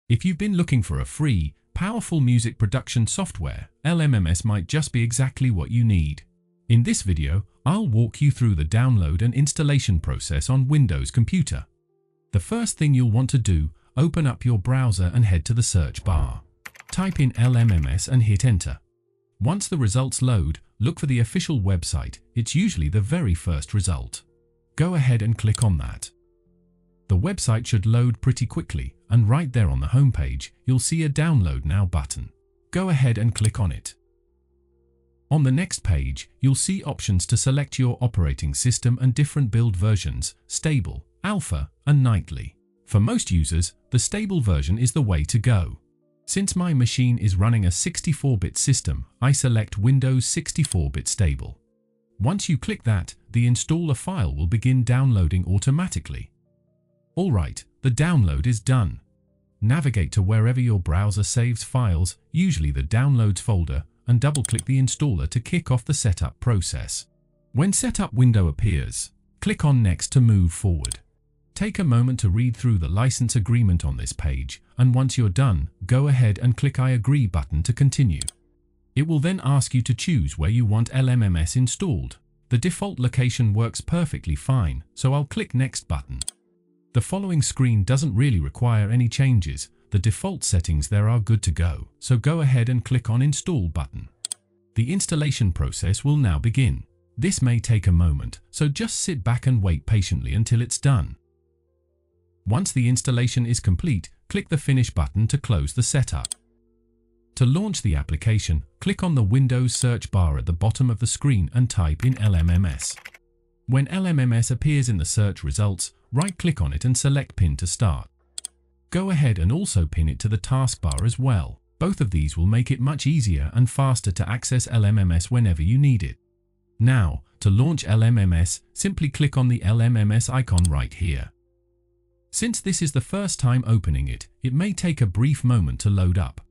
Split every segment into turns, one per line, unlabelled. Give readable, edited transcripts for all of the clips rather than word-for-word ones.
If you've been looking for a free, powerful music production software, LMMS might just be exactly what you need. In this video, I'll walk you through the download and installation process on Windows computer. The first thing you'll want to do, open up your browser and head to the search bar. Type in LMMS and hit enter. Once the results load, look for the official website. It's usually the very first result. Go ahead and click on that. The website should load pretty quickly, and right there on the homepage, you'll see a Download Now button. Go ahead and click on it. On the next page, you'll see options to select your operating system and different build versions, stable, alpha, and nightly. For most users, the stable version is the way to go. Since my machine is running a 64-bit system, I select Windows 64-bit stable. Once you click that, the installer file will begin downloading automatically. Alright, the download is done. Navigate to wherever your browser saves files, usually the Downloads folder, and double-click the installer to kick off the setup process. When Setup window appears, click on Next to move forward. Take a moment to read through the license agreement on this page, and once you're done, go ahead and click I agree button to continue. It will then ask you to choose where you want LMMS installed. The default location works perfectly fine, so I'll click Next button. The following screen doesn't really require any changes. The default settings there are good to go, so go ahead and click on Install button. The installation process will now begin. This may take a moment, so just sit back and wait patiently until it's done. Once the installation is complete, click the Finish button to close the setup. To launch the application, click on the Windows search bar at the bottom of the screen and type in LMMS. When LMMS appears in the search results, right-click on it and select Pin to start. Go ahead and also pin it to the taskbar as well. Both of these will make it much easier and faster to access LMMS whenever you need it. Now, to launch LMMS, simply click on the LMMS icon right here. Since this is the first time opening it, it may take a brief moment to load up.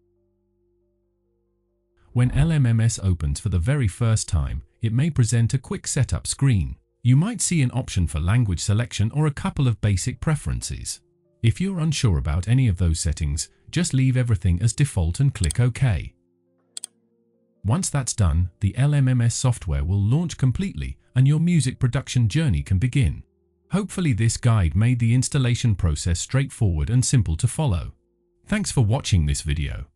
When LMMS opens for the very first time, it may present a quick setup screen. You might see an option for language selection or a couple of basic preferences. If you're unsure about any of those settings, just leave everything as default and click OK. Once that's done, the LMMS software will launch completely and your music production journey can begin. Hopefully this guide made the installation process straightforward and simple to follow. Thanks for watching this video.